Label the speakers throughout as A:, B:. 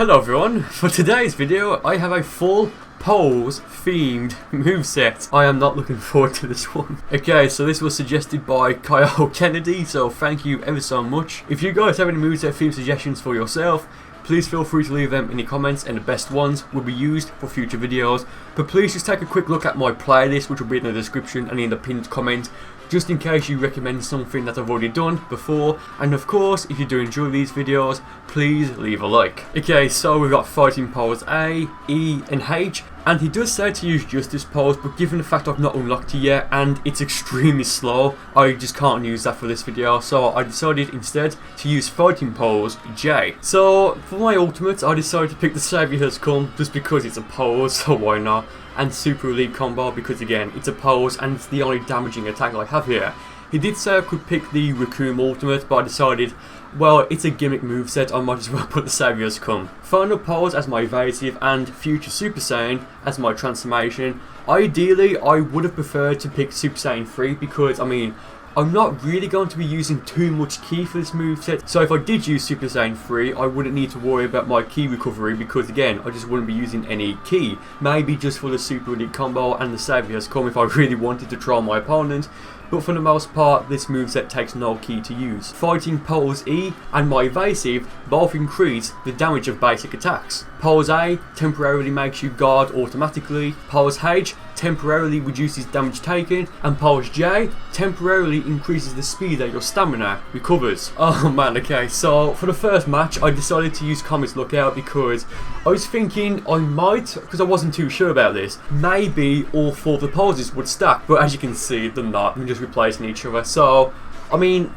A: Hello everyone, for today's video I have a full pose themed moveset. I am not looking forward to this one. Okay, so this was suggested by Kyle Kennedy, so thank you ever so much. If you guys have any moveset theme suggestions for yourself, please feel free to leave them in the comments, and the best ones will be used for future videos. But please just take a quick look at my playlist, which will be in the description and in the pinned comment, just in case you recommend something that I've already done before. And of course, if you do enjoy these videos, please leave a like. Okay, so we've got fighting pose A, E and H, and he does say to use justice pose, but given the fact I've not unlocked it yet and it's extremely slow, I just can't use that for this video, so I decided instead to use fighting pose J. So for my ultimate, I decided to pick the Savior Has Come just because it's a pose, so why not? And Super Elite Combo because again, it's a pose and it's the only damaging attack I have here. He did say I could pick the Raccoon Ultimate, but I decided, well, it's a gimmick moveset, I might as well put the Savior Has Come. Final pose as my evasive and future Super Saiyan as my transformation. Ideally, I would have preferred to pick Super Saiyan 3 because, I mean, I'm not really going to be using too much ki for this moveset, so if I did use Super Saiyan 3, I wouldn't need to worry about my ki recovery because again, I just wouldn't be using any ki. Maybe just for the Super Elite Combo and the Savior Has Come if I really wanted to troll my opponent, but for the most part, this moveset takes no ki to use. Fighting pose E and my evasive both increase the damage of basic attacks. Pose A temporarily makes you guard automatically, pose H temporarily reduces damage taken, and pose J temporarily increases the speed that your stamina recovers. Oh man, okay, so for the first match I decided to use Comet's Lookout because I was thinking I might, because I wasn't too sure about this, maybe all four of the poses would stack, but as you can see they're not, they're just replacing each other. So I mean,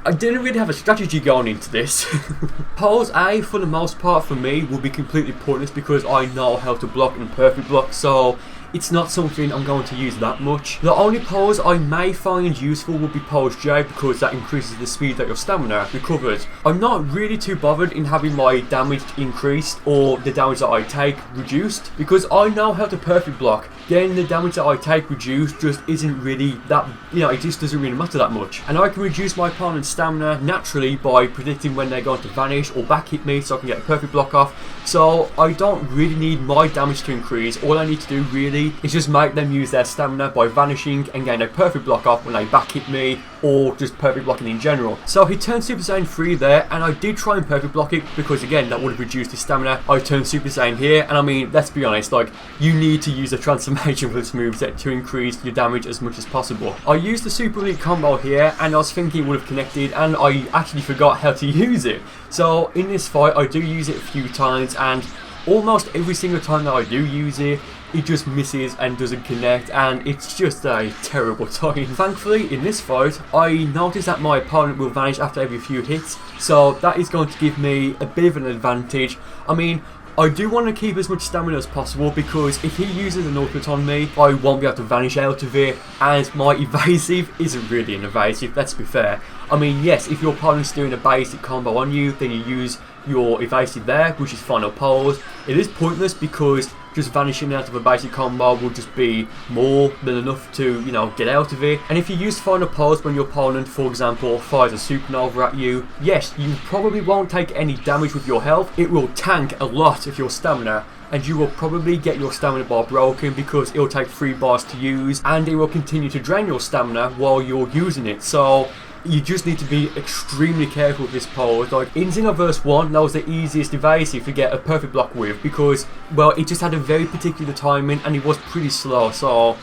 A: I didn't really have a strategy going into this. Pose A, for the most part for me, will be completely pointless because I know how to block and perfect block, so it's not something I'm going to use that much. The only pose I may find useful will be pose J because that increases the speed that your stamina recovers. I'm not really too bothered in having my damage increased or the damage that I take reduced because I know how to perfect block. Getting the damage that I take reduced just isn't really that, it just doesn't really matter that much. And I can reduce my opponent's stamina naturally by predicting when they're going to vanish or back hit me so I can get a perfect block off. So I don't really need my damage to increase. All I need to do really is just make them use their stamina by vanishing and getting a perfect block off when they back hit me or just perfect blocking in general. So he turned Super Saiyan 3 there, and I did try and perfect block it because again that would have reduced his stamina. I turned Super Saiyan here, and I mean, let's be honest, like, you need to use a transformation for this moveset to increase your damage as much as possible. I used the Super Elite Combo here and I was thinking it would have connected, and I actually forgot how to use it. So in this fight I do use it a few times, and almost every single time that I do use it, it just misses and doesn't connect, and it's just a terrible time. Thankfully, in this fight, I noticed that my opponent will vanish after every few hits, so that is going to give me a bit of an advantage. I mean, I do want to keep as much stamina as possible because if he uses an ultimate on me, I won't be able to vanish out of it, and my evasive isn't really an evasive, let's be fair. I mean, yes, if your opponent's doing a basic combo on you, then you use your evasive there, which is final pose. It is pointless because just vanishing out of a basic combo will just be more than enough to, get out of it. And if you use final pose when your opponent, for example, fires a supernova at you, yes, you probably won't take any damage with your health. It will tank a lot of your stamina, and you will probably get your stamina bar broken because it will take 3 bars to use, and it will continue to drain your stamina while you're using it. So you just need to be extremely careful with this pose. Like in Xenoverse 1, that was the easiest evasive to get a perfect block with because, well, it just had a very particular timing and it was pretty slow. So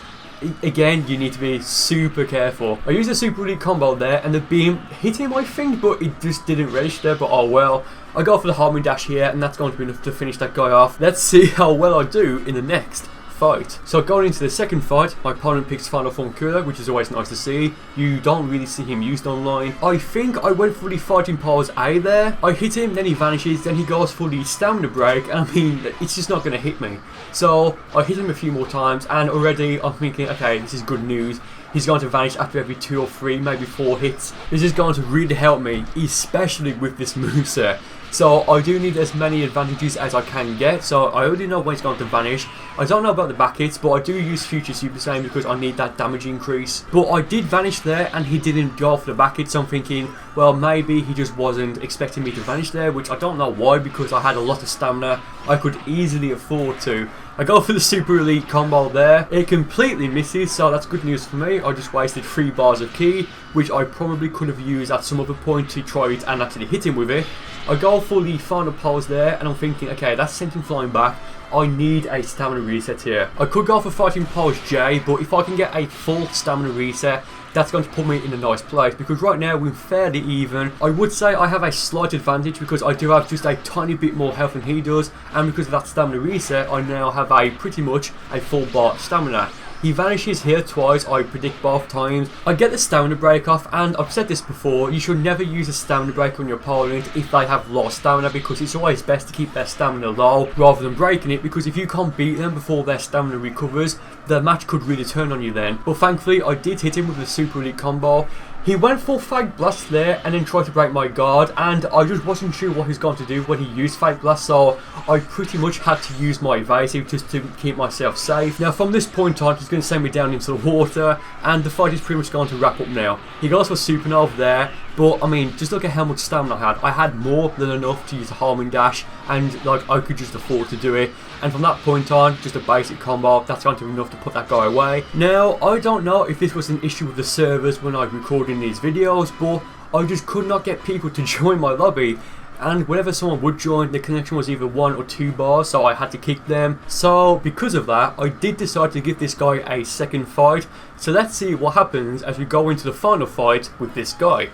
A: again, you need to be super careful. I used a Super Elite Combo there and the beam hit him, I think, but it just didn't register, but oh well. I go for the homing dash here, and that's going to be enough to finish that guy off. Let's see how well I do in the next fight. So going into the second fight, my opponent picks Final Form Cooler, which is always nice to see. You don't really see him used online. I think I went for the fighting pose A there. I hit him, then he vanishes, then he goes for the stamina break, and I mean, it's just not going to hit me. So I hit him a few more times, and already I'm thinking, okay, this is good news. He's going to vanish after every 2 or 3, maybe 4 hits. This is going to really help me, especially with this moveset. So I do need as many advantages as I can get. So I already know when it's going to vanish. I don't know about the back hits, but I do use Future Super Saiyan because I need that damage increase. But I did vanish there and he didn't go for the back hit, so I'm thinking, well, maybe he just wasn't expecting me to vanish there, which I don't know why, because I had a lot of stamina. I could easily afford to. I go for the Super Elite combo there. It completely misses, so that's good news for me. I just wasted 3 bars of ki, which I probably could have used at some other point to try it and actually hit him with it. I go for the final pose there, and I'm thinking, okay, that's sent him flying back. I need a stamina reset here. I could go for fighting pose J, but if I can get a full stamina reset, that's going to put me in a nice place, because right now we're fairly even. I would say I have a slight advantage because I do have just a tiny bit more health than he does, and because of that stamina reset I now have a pretty much a full bar of stamina. He vanishes here twice, I predict both times. I get the stamina break off, and I've said this before, you should never use a stamina break on your opponent if they have low stamina, because it's always best to keep their stamina low rather than breaking it, because if you can't beat them before their stamina recovers, the match could really turn on you then. But thankfully I did hit him with the Super Elite combo. He went for Fake Blast there and then tried to break my guard, and I just wasn't sure what he was going to do when he used Fake Blast, so I pretty much had to use my evasive just to keep myself safe. Now from this point on, he's going to send me down into the water, and the fight is pretty much going to wrap up now. He goes for Supernova there, but I mean, just look at how much stamina I had. I had more than enough to use the homing dash, and like I could just afford to do it. And from that point on, just a basic combo, that's going to be enough to put that guy away. Now, I don't know if this was an issue with the servers when I was recording these videos, but I just could not get people to join my lobby. And whenever someone would join, the connection was either 1 or 2 bars, so I had to kick them. So because of that, I did decide to give this guy a second fight. So let's see what happens as we go into the final fight with this guy.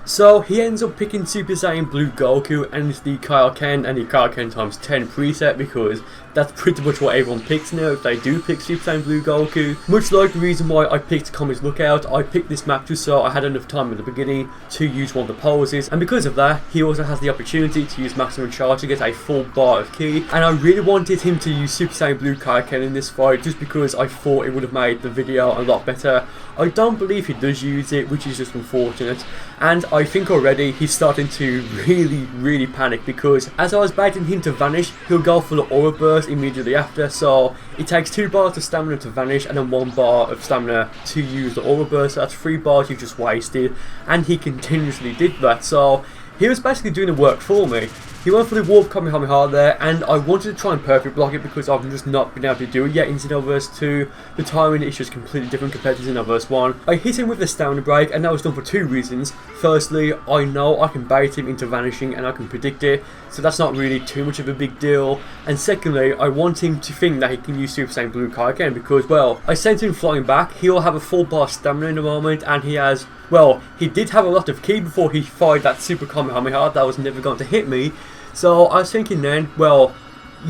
A: So he ends up picking Super Saiyan Blue Goku and it's the Kaioken and the Kaioken times 10 preset, because that's pretty much what everyone picks now if they do pick Super Saiyan Blue Goku. Much like the reason why I picked Comet's Lookout, I picked this map just so I had enough time at the beginning to use one of the poses, and because of that he also has the opportunity to use maximum charge to get a full bar of ki, and I really wanted him to use Super Saiyan Blue Kaioken in this fight just because I thought it would have made the video a lot better. I don't believe he does use it, which is just unfortunate, and I think already he's starting to really panic, because as I was baiting him to vanish, he'll go for the aura burst immediately after, so it takes 2 bars of stamina to vanish and then 1 bar of stamina to use the aura burst, so that's 3 bars you've just wasted, and he continuously did that, so he was basically doing the work for me. He went for the Warp Kamehameha there, and I wanted to try and perfect block it because I've just not been able to do it yet in Xenoverse 2. The timing is just completely different compared to Xenoverse 1. I hit him with the stamina break, and that was done for 2 reasons. Firstly, I know I can bait him into vanishing and I can predict it, so that's not really too much of a big deal. And secondly, I want him to think that he can use Super Saiyan Blue Kaioken because, well, I sent him flying back. He'll have a full bar stamina in a moment, and he has, well, he did have a lot of ki before he fired that Super Kamehameha that was never going to hit me. So I was thinking then, well,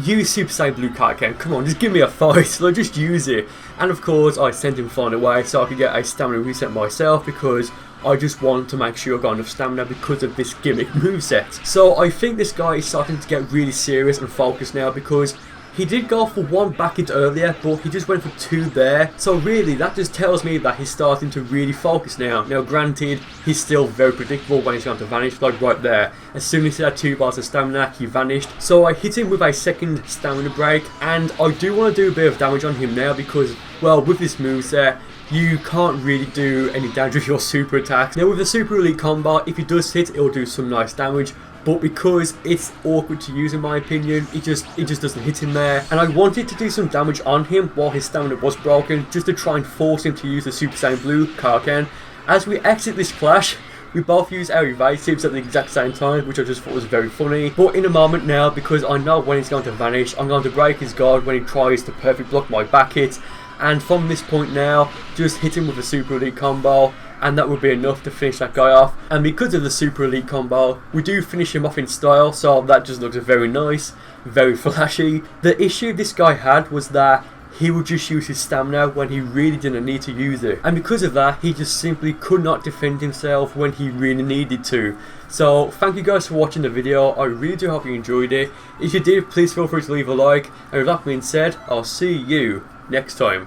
A: use Super Saiyan Blue Kaioken, come on, just give me a fight, like, just use it. And of course I sent him flying away so I could get a stamina reset myself, because I just want to make sure I got enough stamina because of this gimmick moveset. So I think this guy is starting to get really serious and focused now, because he did go for 1 back hit earlier, but he just went for 2 there. So really, that just tells me that he's starting to really focus now. Now granted, he's still very predictable when he's going to vanish, like right there. As soon as he had 2 bars of stamina, he vanished. So I hit him with a second stamina break, and I do want to do a bit of damage on him now because, well, with this moveset, you can't really do any damage with your super attacks. Now with the Super Elite combo, if he does hit, it'll do some nice damage. But because it's awkward to use in my opinion, it just doesn't hit him there. And I wanted to do some damage on him while his stamina was broken, just to try and force him to use the Super Saiyan Blue Kaioken. As we exit this clash, we both use our evasives at the exact same time, which I just thought was very funny. But in a moment now, because I know when he's going to vanish, I'm going to break his guard when he tries to perfect block my back hit. And from this point now, just hit him with a Super Elite combo, and that would be enough to finish that guy off. And because of the Super Elite combo, we do finish him off in style, so that just looks very nice, very flashy. The issue this guy had was that he would just use his stamina when he really didn't need to use it, and because of that he just simply could not defend himself when he really needed to. So thank you guys for watching the video. I really do hope you enjoyed it. If you did, please feel free to leave a like, and with that being said, I'll see you next time.